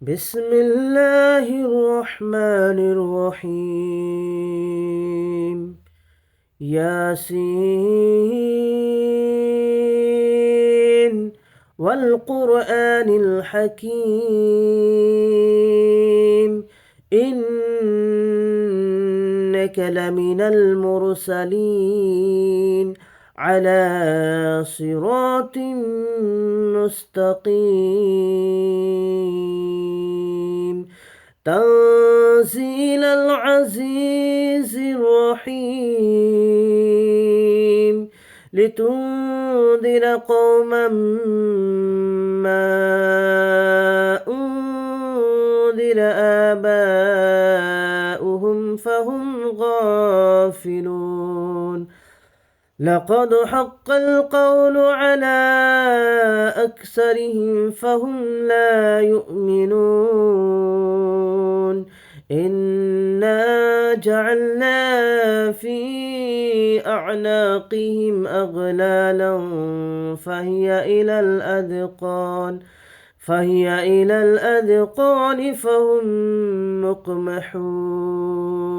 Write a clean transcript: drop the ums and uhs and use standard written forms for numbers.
بسم الله الرحمن الرحيم ياسين والقرآن الحكيم إنك لمن المرسلين على صراط مستقيم تنزيل العزيز الرحيم لتنذر قوما ما أنذر آباؤهم فهم غافلون لقد حق القول على أكثرهم فهم لا يؤمنون إنا جعلنا في أعناقهم أغلالا فهي إلى الأذقان فهم مقمحون